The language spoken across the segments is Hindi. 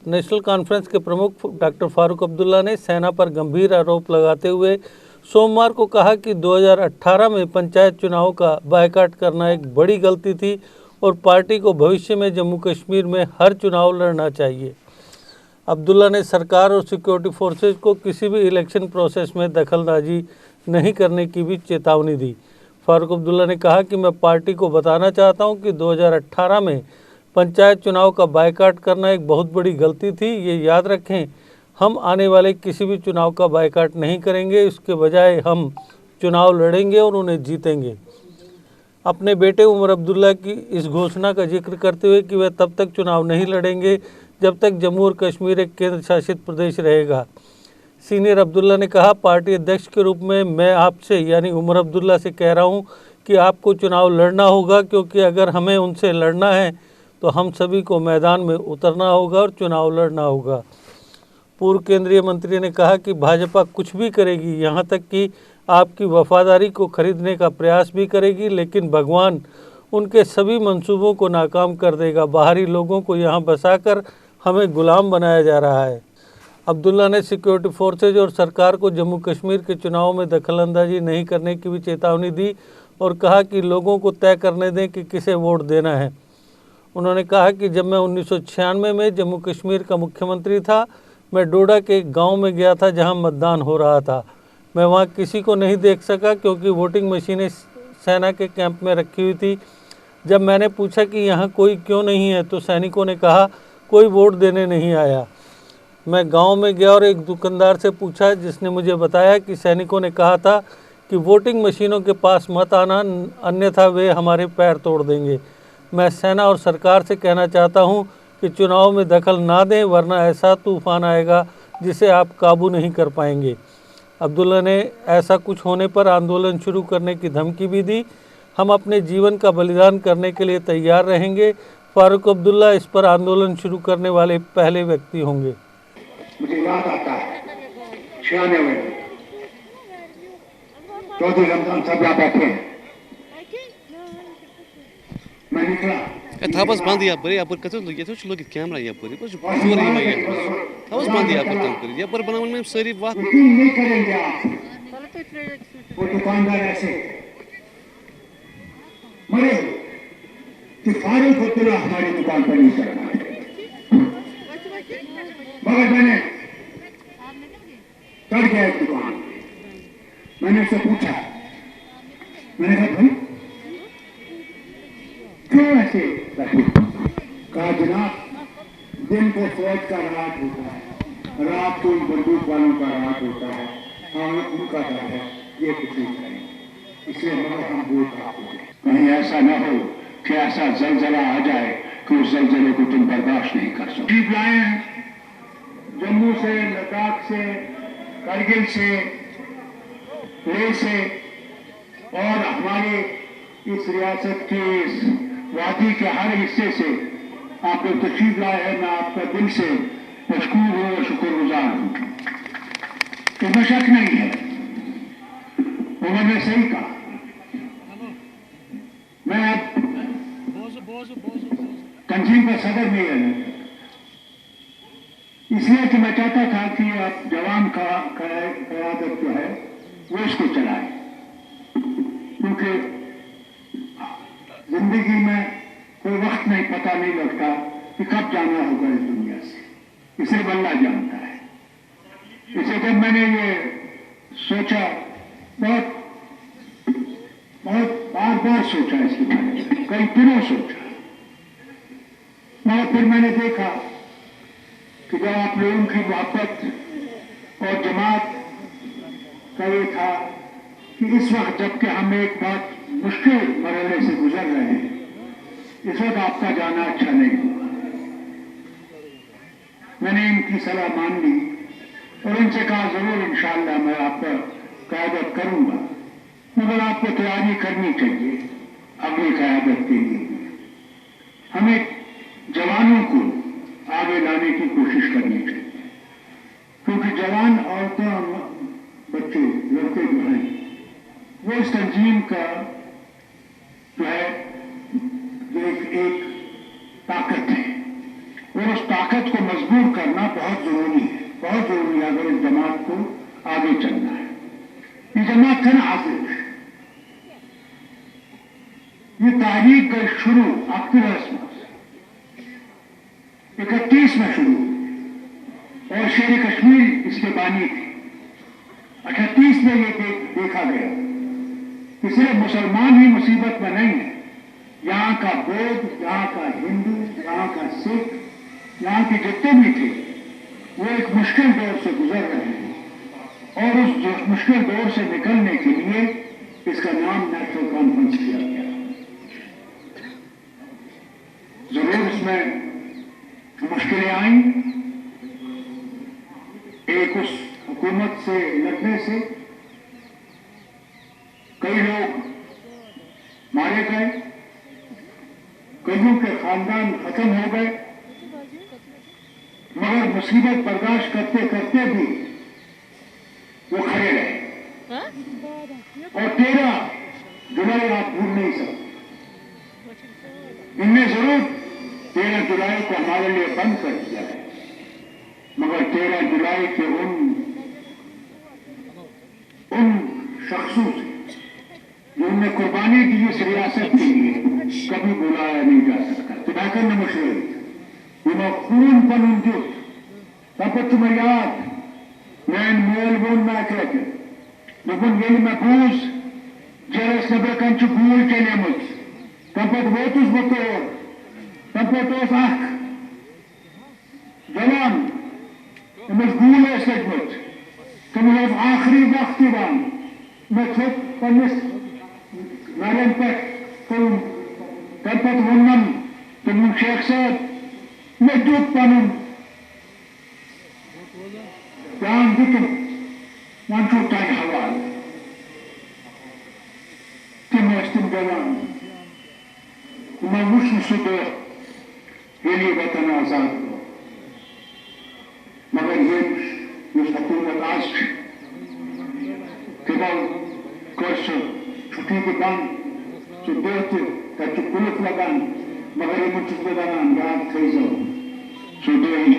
नेशनल कॉन्फ्रेंस के प्रमुख डॉक्टर फारूक अब्दुल्ला ने सेना पर गंभीर आरोप लगाते हुए सोमवार को कहा कि 2018 में पंचायत चुनाव का बायकॉट करना एक बड़ी गलती थी और पार्टी को भविष्य में जम्मू कश्मीर में हर चुनाव लड़ना चाहिए। अब्दुल्ला ने सरकार और सिक्योरिटी फोर्सेज को किसी भी इलेक्शन प्रोसेस में दखलंदाजी नहीं करने की भी चेतावनी दी। फारूक अब्दुल्ला ने कहा कि मैं पार्टी को बताना चाहता हूं कि 2018 में पंचायत चुनाव का बायकॉट करना एक बहुत बड़ी गलती थी। ये याद रखें, हम आने वाले किसी भी चुनाव का बायकॉट नहीं करेंगे, इसके बजाय हम चुनाव लड़ेंगे और उन्हें जीतेंगे। अपने बेटे उमर अब्दुल्ला की इस घोषणा का जिक्र करते हुए कि वह तब तक चुनाव नहीं लड़ेंगे जब तक जम्मू और कश्मीर एक केंद्र शासित प्रदेश रहेगा। सीनियर अब्दुल्ला ने कहा, पार्टी अध्यक्ष के रूप में मैं आपसे यानी उमर अब्दुल्ला से कह रहा हूं कि आपको चुनाव लड़ना होगा, क्योंकि अगर हमें उनसे लड़ना है तो हम सभी को मैदान में उतरना होगा और चुनाव लड़ना होगा। पूर्व केंद्रीय मंत्री ने कहा कि भाजपा कुछ भी करेगी, यहाँ तक कि आपकी वफादारी को खरीदने का प्रयास भी करेगी, लेकिन भगवान उनके सभी मंसूबों को नाकाम कर देगा। बाहरी लोगों को यहाँ बसाकर हमें गुलाम बनाया जा रहा है। अब्दुल्ला ने सिक्योरिटी फोर्सेज और सरकार को जम्मू कश्मीर के चुनाव में दखलंदाजी नहीं करने की भी चेतावनी दी और कहा कि लोगों को तय करने दें कि किसे वोट देना है। उन्होंने कहा कि जब मैं 1996 में जम्मू कश्मीर का मुख्यमंत्री था, मैं डोडा के एक गाँव में गया था जहाँ मतदान हो रहा था। मैं वहाँ किसी को नहीं देख सका क्योंकि वोटिंग मशीनें सेना के कैंप में रखी हुई थी। जब मैंने पूछा कि यहाँ कोई क्यों नहीं है तो सैनिकों ने कहा कोई वोट देने नहीं आया। मैं गांव में गया और एक दुकानदार से पूछा, जिसने मुझे बताया कि सैनिकों ने कहा था कि वोटिंग मशीनों के पास मत आना, अन्यथा वे हमारे पैर तोड़ देंगे। मैं सेना और सरकार से कहना चाहता हूं कि चुनाव में दखल ना दें, वरना ऐसा तूफान आएगा जिसे आप काबू नहीं कर पाएंगे। अब्दुल्ला ने ऐसा कुछ होने पर आंदोलन शुरू करने की धमकी भी दी। हम अपने जीवन का बलिदान करने के लिए तैयार रहेंगे। फारूक अब्दुल्ला इस पर आंदोलन शुरू करने वाले पहले व्यक्ति होंगे। मुझे याद आता है 96 में चौधरी रमजान साहब यहाँ बैठे हैं, मैं निकला। Tavas bandi yapar, yapar katıl, yeter şu logit kamera yapar. Bu şu पूरी में ये tavas bandi yapar तम कर। ये पर बनावन में सारी बात यकीन नहीं करेंगे आप, वो दुकानदार ऐसे मरे कि फारूक अब्दुल्ला हमारी दुकान पर नहीं करना है। मगर मैंने चढ़ गया एक दुकान। मैंने उससे पूछा, मैंने कहा भाई क्यों ऐसे? कहा जनाब, दिन को फौज का राज होता है, रात को बंदूक वालों का राज होता है, हमें उनका डर है, ये कुछ नहीं करेंगे, इसलिए मगर हम वोट आपको दें। कहीं ऐसा न हो कि ऐसा जलजला आ जाए कि उस जलजले को तुम बर्दाश्त नहीं कर सकते। जीप लाए हैं जम्मू से, लद्दाख से, करगिल से, लेह से और हमारे इस रियासत के इस वादी के हर हिस्से से आप लोग तशरीफ लाए हैं। मैं आपका दिल से मशकूर हूँ और शुक्रगुजार हूँ। इसमें शक नहीं है, उन्होंने सही कहा। मैं तंजीम का सदर नहीं रहना, इसलिए कि मैं चाहता था कि आप जवान का क़यादत जो है वो इसको चलाए, क्योंकि जिंदगी में कोई वक्त नहीं, पता नहीं लगता कि कब जाना होगा इस दुनिया से, इसे अल्लाह जानता है। इसे जब मैंने ये सोचा, बहुत बार सोचा इसके बारे में, कई दिनों सोचा, मगर फिर मैंने देखा कि जब आप लोगों की मोहब्बत और जमात का ये था कि इस वक्त जबकि हम एक बहुत मुश्किल मरहले से गुजर रहे हैं, इस वक्त आपका जाना अच्छा नहीं हुआ। मैंने इनकी सलाह मान ली और इनसे कहा जरूर इंशाअल्लाह मैं आपका क़यादत करूंगा, मगर आपको तैयारी करनी चाहिए अगली क़यादत के लिए। हमें जवानों को आगे लाने की कोशिश करनी चाहिए, क्योंकि जवान औरतें और बच्चे, लड़के जो हैं, वो इस तंजीम का जो है एक ताकत है और उस ताकत को मजबूर बहुत जरूरी है, बहुत जरूरी है अगर इस जमात को आगे चलना है। ये जमात है ना आसिफ, ये तारीख का शुरू अक्टूबर 31 में शुरू हुई और शेर कश्मीर इसके बानी थे। 38 में ये देखा गया कि सिर्फ मुसलमान ही मुसीबत में नहीं है, यहाँ का बौद्ध, यहाँ का हिंदू, यहाँ का सिख, यहाँ के जितने भी थे वो एक मुश्किल दौर से गुजर रहे हैं और उस मुश्किल दौर से निकलने के लिए इसका नाम नेशनल कॉन्फ्रेंस किया गया। जरूर इसमें मुश्किलें आई, एक उस हुकूमत से लड़ने से कई लोग मारे गए, कईयों के खानदान खत्म हो गए, मगर मुसीबत बर्दाश्त करते करते भी वो खड़े रहे और 13 जुलाई आप भूल नहीं सकते। इनने जरूर 13 जुलाई को हमारे लिए बंद कर दिया है, मगर 13 जुलाई के उन शख्सों से जिन्होंने कुर्बानी दी इस रियासत के लिए कभी बुलाया नहीं जा सकता। तबाकर ने मुश्किल खून पन उनजुत तपत में याद मैं मोल बोल ना कहते लेकिन ये मैं बूझ जरस नबर कंचु गूल चले मुझ तपत वोतुस बतौर तपत ओस अख जवान इमस गूल है सजमुच तुम लोग आखिरी वक्त वन मैं थोक पन्निस नारन पर तुम तपत वन्नम तुम शेख साहब मैं दूध पनुन जान दुतुम वांचू ताई हवाल तुम वस्तुम जवान मैं मुश्किल सुबह ये लिए वतन आजाद हो, मगर ये हुकूमत आज केवल कर्स छुट्टी के बंद जो देते कच्चु पुलिस लगान मगर ये मुझ बदान याद थे जो सुबह ही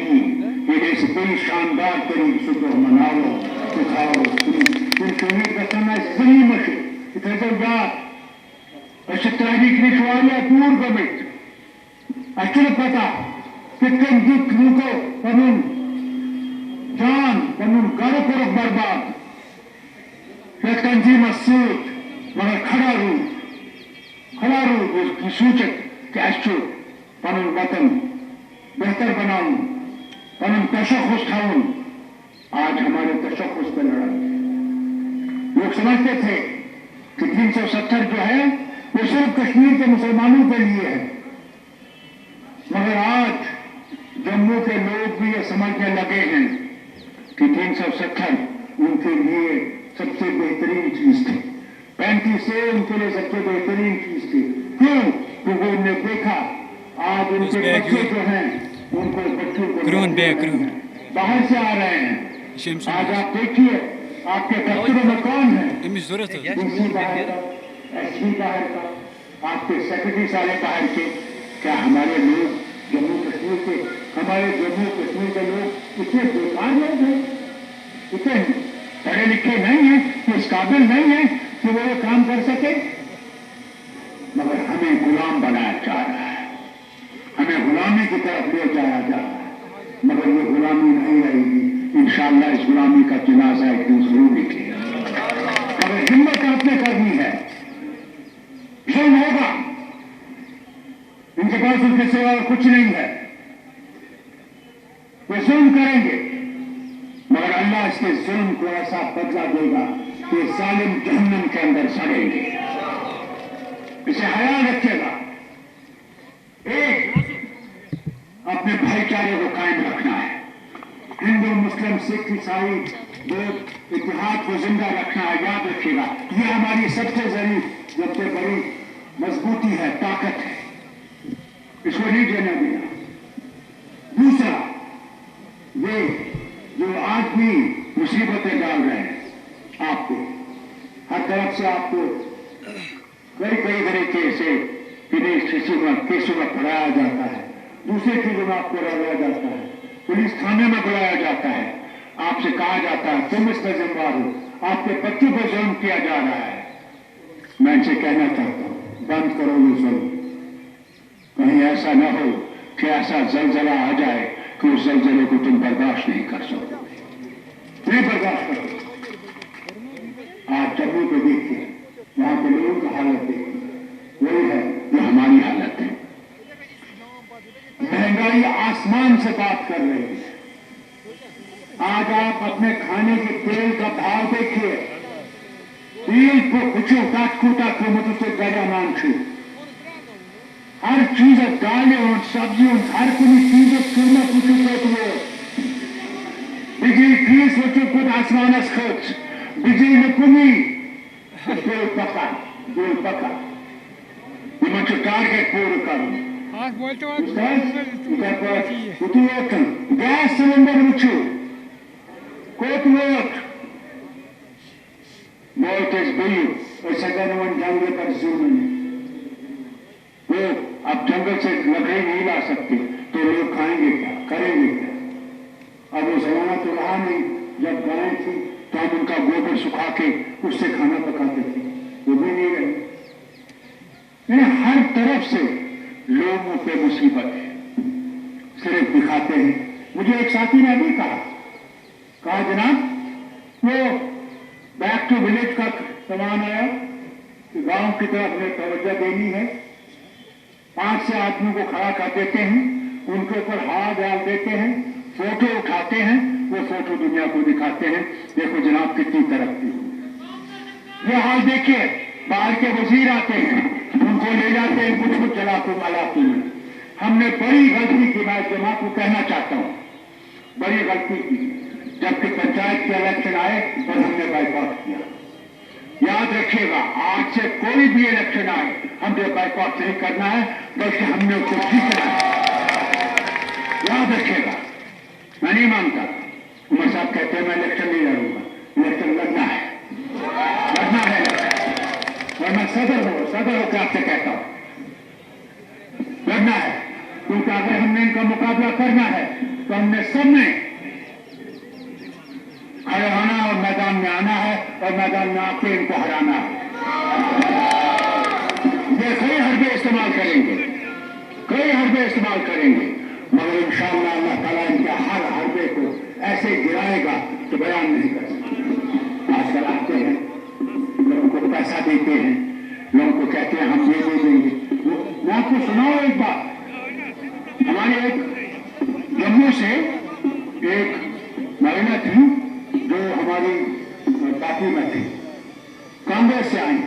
ये से बड़ी शानदार तरीके से तो मनाओ दिखाओ तुम शहीद का समय सही मशे इतने जो याद ऐसे तारीख निकवालिया दूर गमित अच्छे पता कितने दुख लूको पनुन जान पनुन घर पर बर्बाद तंजीम सूट मगर खड़ा रू उसकी सूचक कैस्ट्रो पनुन वतन बेहतर बनाऊं पनुन तशख्खुस खाऊं। आज हमारे तशख्खुस पर लड़ाई लोग समझते थे कि 370 जो है वो सिर्फ कश्मीर के मुसलमानों के लिए है, मगर आज जम्मू के लोग भी ये समझने लगे हैं कि 370 उनके लिए सबसे बेहतरीन चीज थी, 35 से उनके लिए सबसे बेहतरीन चीज थी। क्यों? क्योंकि उन्होंने देखा आज उनके बच्चे जो हैं उनको बच्चों को बाहर से आ रहे हैं। आज आप देखिए आपके दफ्तरों में कौन है, डीसी बाहर का, एसपी बाहर का, आपके सेक्रेटरी सारे बाहर के। क्या हमारे लोग जम्मू कश्मीर के, हमारे जम्मू कश्मीर के लोग इतने बेकार लोग हैं, इतने पढ़े लिखे नहीं हैं, इस काबिल नहीं है कि वो ये काम कर सके? मगर हमें गुलाम बनाया जा रहा है, हमें गुलामी की तरफ ले जाया जा रहा है, मगर ये गुलामी नहीं रहेगी। इंशाअल्लाह इस गुलामी का जनाजा एक दिन जरूर निकलेगा। अगर हिम्मत आपने करनी है, जुल्म होगा, इनके पास उनके सिवा कुछ नहीं है, वो जुल्म करेंगे, मगर अल्लाह इसके जुल्म को ऐसा बदला देगा कि जालिम जहन्नम के अंदर सड़ेंगे। इसे ख्याल रखिएगा, एक अपने भाईचारे को कायम रखना है, हिंदू मुस्लिम सिख ईसाई बौद्ध इतिहाद को जिंदा रखना है। याद रखिएगा ये हमारी सबसे बड़ी मजबूती है, ताकत है, इसको नहीं देना देना। दूसरा, वे जो आज भी मुसीबतें डाल रहे हैं आपको, हर तरफ से आपको कई तरीके से केसों में पढ़ाया जाता है, दूसरे चीजों में आपको रवाया जाता है, पुलिस थाने में बुलाया जाता है, आपसे कहा जाता है तुम इसका जिम्मेदार हो, आपके बच्चों पर जुल्म किया जा रहा है। मैं इनसे कहना चाहता हूं, बंद करो ये जुल्म। कहीं ऐसा न हो कि ऐसा जलजला आ जाए कि उस जलजले को तुम बर्दाश्त नहीं कर सको, नहीं बर्दाश्त करो। आज जम्मू को देखिए, वहां के लोगों की हालत देखिए, वही है जो हमारी हालत है। महंगाई आसमान से बात कर रही है। आज आप अपने खाने के तेल का भाव देखिए, तेल को कुछ काटकूटा को मतलब तो गया मान छू, हर चीज दालें और सब्जियों हर कोई चीज कीमत कुछ बिजली फीस कुछ कुछ आसमान खर्च बिजली में कमी बेल पका इमन टारगेट पूरा करूं गैस सिलेंडर वुचू कोट मौत इस बिल्यू और सगन जंगल पर जुल्म वो अब जंगल से लकड़ी नहीं ला सकते तो लोग खाएंगे क्या, करेंगे क्या। अब वो जमाना तो रहा नहीं, जब गायें थी तो हम उनका गोबर सुखा के उससे खाना पकाते थे, वो भी नहीं रहे। हर तरफ से लोगों पे मुसीबत है, सिर्फ दिखाते हैं। मुझे एक साथी ने अभी कहा जनाब वो बैक टू विलेज का सामान आया कि गांव की तरफ में तवज्जो देनी है, 5 से आदमी को खड़ा कर देते हैं, उनके ऊपर हाथ डाल देते हैं, फोटो उठाते हैं, वो फोटो दुनिया को दिखाते हैं, देखो जनाब कितनी तरक्की हुई। ये हाल देखिए, बाहर के वजीर आते हैं, उनको ले जाते हैं कुछ कुछ जलाको मलाको में। हमने बड़ी गलती की, मैं जमात को कहना चाहता हूं, बड़ी गलती की, जबकि पंचायत के इलेक्शन आए और हमने बाइकआउट किया। याद रखिएगा, आज से कोई भी इलेक्शन आए हमने बाइकआउट नहीं करना है, बल्कि हमने उसको जीतना है। याद रखिएगा, मैं नहीं मानता उमर साहब कहते हैं मैं इलेक्शन नहीं लड़ूंगा, इलेक्शन लड़ना है और मैं सदर होकर आपसे कहता हूं लड़ना है, क्योंकि अगर हमने इनका मुकाबला करना है तो हमने सबने खड़े होना और मैदान में आना है और मैदान में आके इनको हराना है। ये कई हरबे इस्तेमाल करेंगे, मगर इंशाअल्लाह अल्लाह ताला इनके हर हरबे को ऐसे गिराएगा तो बयान नहीं कर सकते। आजकल आते हैं, लोगों को पैसा देते हैं, लोगों को कहते हैं हम ये दे देंगे। मैं आपको सुनाऊं एक बात, हमारे एक जम्मू से एक महिला थी जो हमारी पार्टी में थी, कांग्रेस से आई,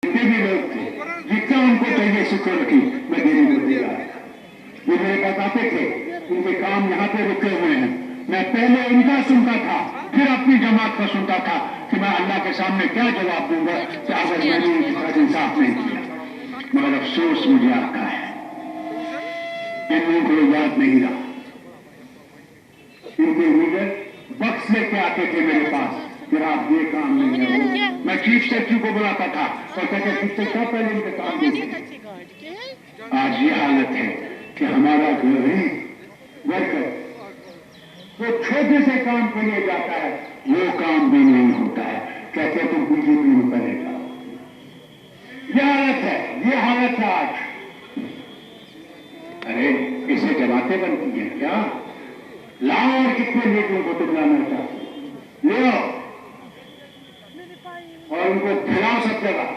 भी लोग थे, जितना उनको चाहिए सिक्योरिटी मैं देने को तैयार था। वो मेरे पास आते थे, उनके काम यहाँ पे रुके हुए हैं, मैं पहले इनका सुनता था, फिर अपनी जमात का सुनता था कि मैं अल्लाह के सामने क्या जवाब दूंगा कि अगर मैंने इनके साथ इंसाफ नहीं किया। मगर अफसोस मुझे आता है, इन लोगों को याद नहीं रहा। इनके लीडर बक्स लेके आते थे मेरे पास, फिर आप ये काम नहीं है। मैं चीफ सेक्रेटरी को बुलाता था और कहते चीफ सेक्रेटरी पहले इनके काम नहीं। आज ये हालत है कि हमारा गरीब वर्कर वो छोटे से काम के लिए जाता है, वो काम भी नहीं होता है, कहते तुम बीजेपी में बनेगा। ये हालत है आज। अरे इसे जमातें बनती हैं क्या? लाओ और कितने लीडरों को तुम लाना चाहते ले आओ और उनको फैलाओ सब जगह।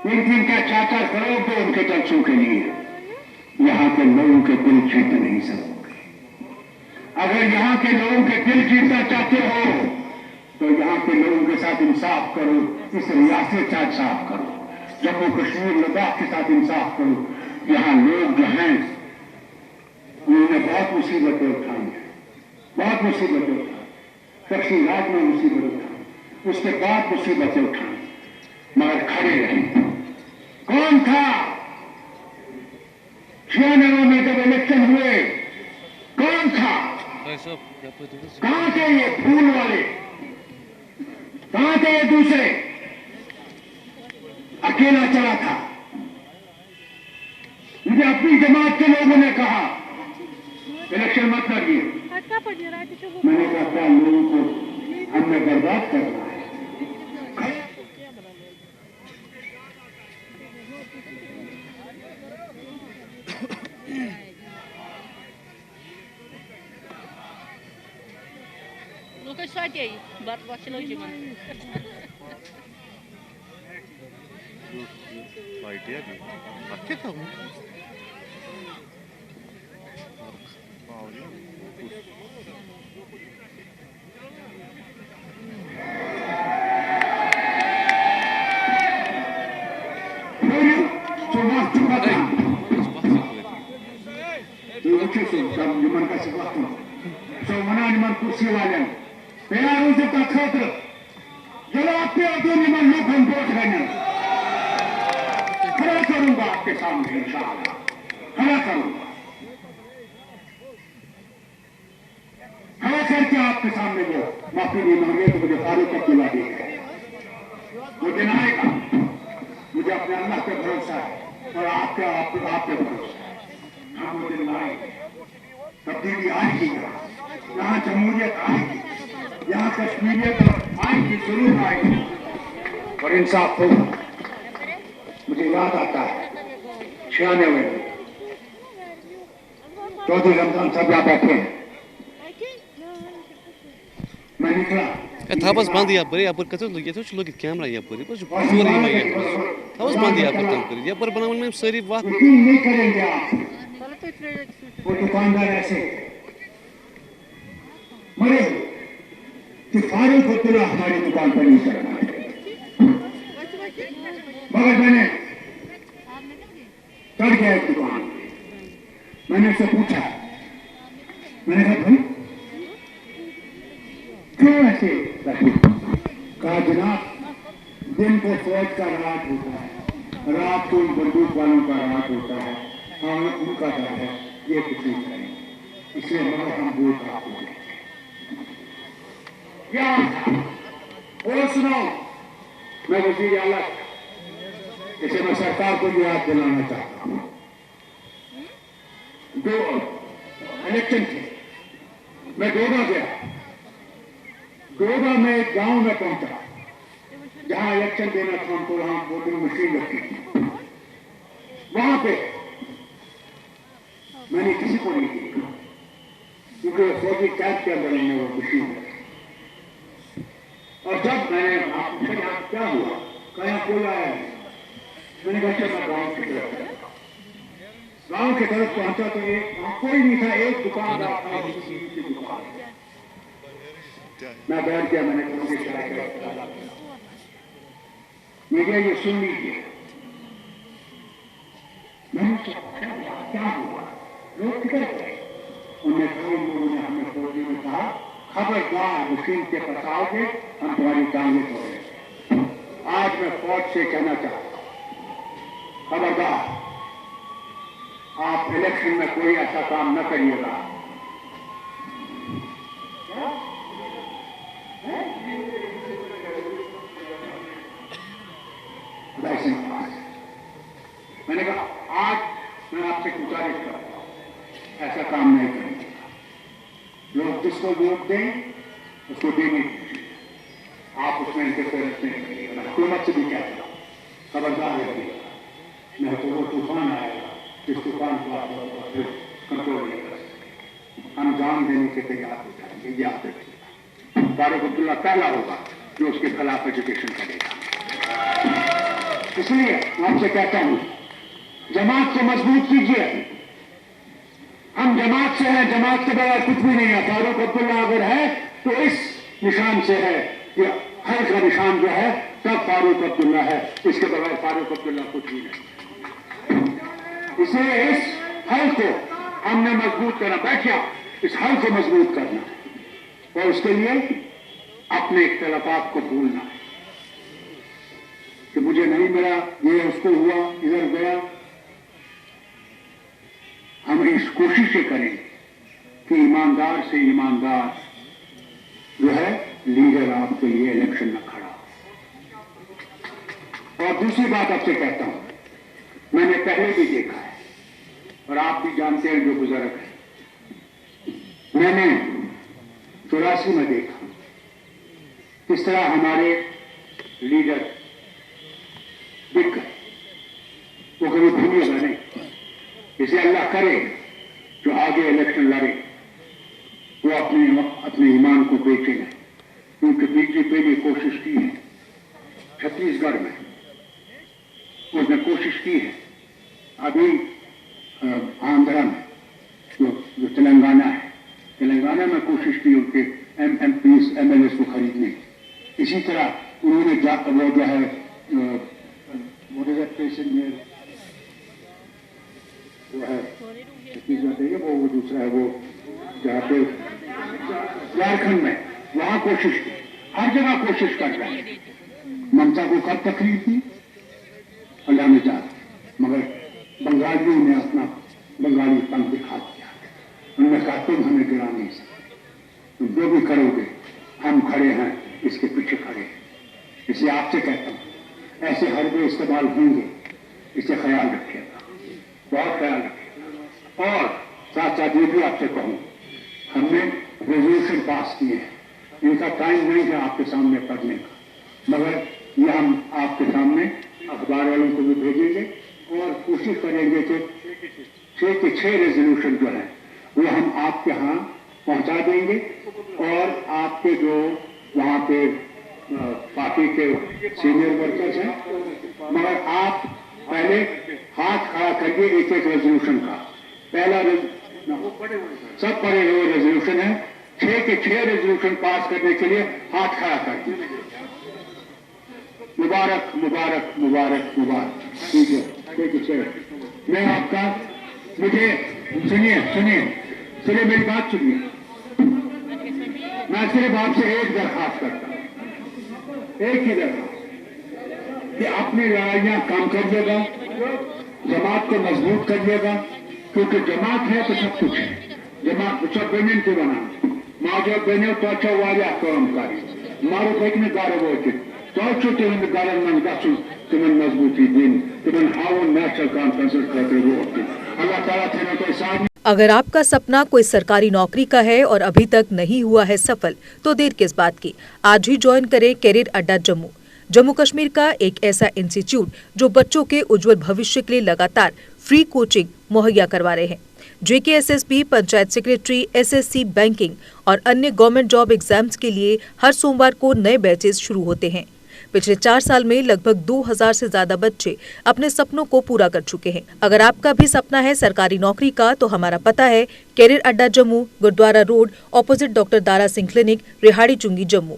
3-3 का 4-4 करोड़ तो उनके जलसों के लिए। यहां के लोगों के दिल जीत नहीं सकोगे। अगर यहां के लोगों के दिल जीतना चाहते हो तो यहां के लोगों के साथ इंसाफ करो, इस रियासत के साथ साफ करो। जम्मू कश्मीर लद्दाख के साथ इंसाफ करो। यहाँ लोग जो हैं उन्होंने बहुत मुसीबतें उठाई हैं, बहुत मुसीबतें उठाई, तफसीलात में मुसीबत उठाई, उसके बाद मुसीबतें उठाई, मगर खड़े रहे। कौन था 96 में जब इलेक्शन हुए? कौन था? कहां थे ये फूल वाले? कहां थे ये दूसरे? अकेला चला था। मुझे अपनी जमात के लोगों ने कहा इलेक्शन मत करिए। मैंने कहा क्या लोगों को हमने बर्बाद करना है? Lucas só aqui aí, bate no de mano. Idea भी रखे था वो Zaman kasih waktu. So mana niman kursi walen. Pengaruh itu tak khawatir. Kalau आपके आगे निमान लोग हम वोट करने. खड़ा करूँगा आपके सामने इंशाअल्लाह. खड़ा करूँगा. खड़ा करके आपके सामने वो माफी नहीं मांगे तो मुझे फारूक अब्दुल्ला देगा. वो दिन आएगा. मुझे अपने अल्लाह पे भरोसा है और आप पे भरोसा है. हम वो दिन आएंगे. तब्दीली आएगी, यहाँ जमहूरियत आएगी, यहाँ कश्मीरियत आएगी, जरूर आएगी और इंसाफ होगा। मुझे याद आता है 96 में चौधरी रमजान साहब यहाँ बैठे हैं, मैं निकला था बस बंद यहाँ पर कत लोग कैमरा यहाँ पर था बस बंद यहाँ पर बनावन में सारी बात यकीन नहीं करेंगे आप। वो दुकानदार ऐसे मरे कि फारूक अब्दुल्ला हमारी दुकान पर नहीं करना है, मगर मैंने चढ़ गया एक दुकान। मैंने उससे पूछा, मैंने कहा भाई क्यों ऐसे रखे? कहा जनाब दिन को फौज का राज होता है, रात को बंदूक वालों का राज होता है, हाँ उनका डर है ये कुछ नहीं करेंगे, इसलिए मगर हम वोट आपको देंगे। क्या और सुनाओ, मैं वज़ीर आला इसे मैं सरकार को याद दिलाना चाहता हूँ। 2 इलेक्शन थे, मैं डोडा गया। डोडा में एक गांव में पहुंचा जहां इलेक्शन देना था हमको, वहां वोटिंग मशीन रखी थी। वहां पे मैंने किसी को नहीं देखा क्योंकि फौजी कैंप के अंदर हमने वो मशीन रखी। और जब मैंने पूछा यहाँ क्या हुआ, कहा कोई आया है। मैंने कहा मैं गाँव की तरफ पहुंचा तो वहाँ कोई नहीं था, एक दुकानदार था, की दुकान। मैं बैठ गया, मैंने कहा मीडिया ये सुन लीजिए। मैंने क्या हुआ, लोग किधर गए? उन्होंने कई लोगों ने हमें फौजी में कहा खबरदार मशीन के फंसाओगे हम तुम्हारी टांगें तोड़ेंगे। आज मैं फौज से कहना चाहता हूं खबरदार आप इलेक्शन में कोई ऐसा काम न करिएगा। मैंने कहा आज मैं आपसे गुजारिश करता हूं ऐसा काम नहीं करेंगे। लोग जिसको वोट दें उसको देने दीजिए, आप उसमें इंटरफेरेंस नहीं करिएगा। मैं हुकूमत से भी कहता हूँ खबरदार रहिएगा, नहीं तो वो तूफान आएगा जिस तूफान को आप कंट्रोल नहीं कर सकते। हम जान देने के तैयार हो जाएंगे, याद रखिएगा। फारूक अब्दुल्ला पहला होगा जो उसके खिलाफ एजुकेशन करेगा। इसलिए आपसे कहता हूँ जमात को मजबूत कीजिए। हम जमात से हैं, जमात के बगैर कुछ भी नहीं है। फारूक अब्दुल्ला अगर है तो इस निशान से है कि हर का निशान जो है तब फारूक अब्दुल्ला है, इसके बगैर फारूक अब्दुल्ला कुछ भी नहीं। इसलिए इस हल को हमने मजबूत करना, बैठिया इस हल को मजबूत करना और उसके लिए अपने इख्तिलाफात को भूलना कि मुझे नहीं मिला, ये उसको हुआ, इधर गया। हम इस कोशिश करें कि ईमानदार से ईमानदार जो है लीडर आपके लिए इलेक्शन में खड़ा हो। और दूसरी बात आपसे कहता हूं, मैंने पहले भी देखा है और आप भी जानते हैं जो बुजुर्ग है, मैंने 84 में देखा किस तरह हमारे लीडर बिक गए। वो कभी भूलिएगा नहीं, इसे अल्लाह करे जो आगे इलेक्शन लड़े वो अपने ईमान को बेचे नहीं, क्योंकि बीजेपी ने कोशिश की है छत्तीसगढ़ में, उसने कोशिश की है अभी आंध्रा में, जो तेलंगाना है, तेलंगाना में कोशिश की उनके MPs MLAs को खरीदने की। इसी तरह उन्होंने वो जो है वो है छत्तीसगढ़, वो दूसरा है वो जहाँ पे झारखंड में, वहां कोशिश की, हर जगह कोशिश कर रहे हैं। ममता को कब तकलीफ दी अल्लाह ने जान, मगर बंगालियों ने अपना बंगाली पंख दिखा दिया। उन्होंने कहा तुम हमें गिरा नहीं सकते, तुम जो भी करोगे हम खड़े हैं, इसके पीछे खड़े हैं। इसलिए आपसे कहता हूं ऐसे हरबे इस्तेमाल होंगे, इसे ख्याल रखिएगा, बहुत ख्याल रखिएगा। और साथ साथ ये भी आपसे कहूं, हमने रेजोल्यूशन पास किए हैं, इनका टाइम नहीं है आपके सामने पढ़ने का, मगर ये हम आपके सामने अखबार वालों को भी भेजेंगे और कोशिश करेंगे कि 6 के 6 रेजोल्यूशन जो है वो हम आपके यहाँ पहुँचा देंगे। और आपके जो वहाँ पे पार्टी के सीनियर वर्कर्स हैं, मगर आप पहले हाथ खड़ा करिए एक एक रेजोल्यूशन का। पहला सब पढ़े हुए रेजोल्यूशन है, 6 के 6 रेजोल्यूशन पास करने के लिए हाथ खड़ा कर दीजिए। मुबारक मुबारक मुबारक मुबारक। ठीक है, 6 के 6। मैं आपका, मुझे सुनिए मेरी बात सुनिए। मैं सिर्फ आपसे एक दरखास्त करता हूं, एक ही दरखास्त कि अपनी लड़ाइयां कम करिएगा, जमात को मजबूत करिएगा, क्योंकि जमात है तो सब कुछ है। जमात सब बेनिन को बना माजो बेने तो अच्छा वाले काम मारो देखने गारे वो तो तुम गारन मन गसु तुम मजबूती दिन तुम हाउ नेशनल कॉन्फ्रेंस करते वो अल्लाह ताला थे तो साथ। अगर आपका सपना कोई सरकारी नौकरी का है और अभी तक नहीं हुआ है सफल, तो देर किस बात की। आज ही ज्वाइन करें कैरियर अड्डा जम्मू, जम्मू कश्मीर का एक ऐसा इंस्टीट्यूट जो बच्चों के उज्जवल भविष्य के लिए लगातार फ्री कोचिंग मुहैया करवा रहे हैं। JKSSB, panchayat secretary, SSC, banking और अन्य गवर्नमेंट जॉब एग्जाम्स के लिए हर सोमवार को नए बैचेस शुरू होते हैं। पिछले 4 साल में लगभग 2000 से ज्यादा बच्चे अपने सपनों को पूरा कर चुके हैं। अगर आपका भी सपना है सरकारी नौकरी का, तो हमारा पता है career Adda Jammu, Gurudwara road, opposite doctor Dara Singh clinic, Rehari Chungi, Jammu.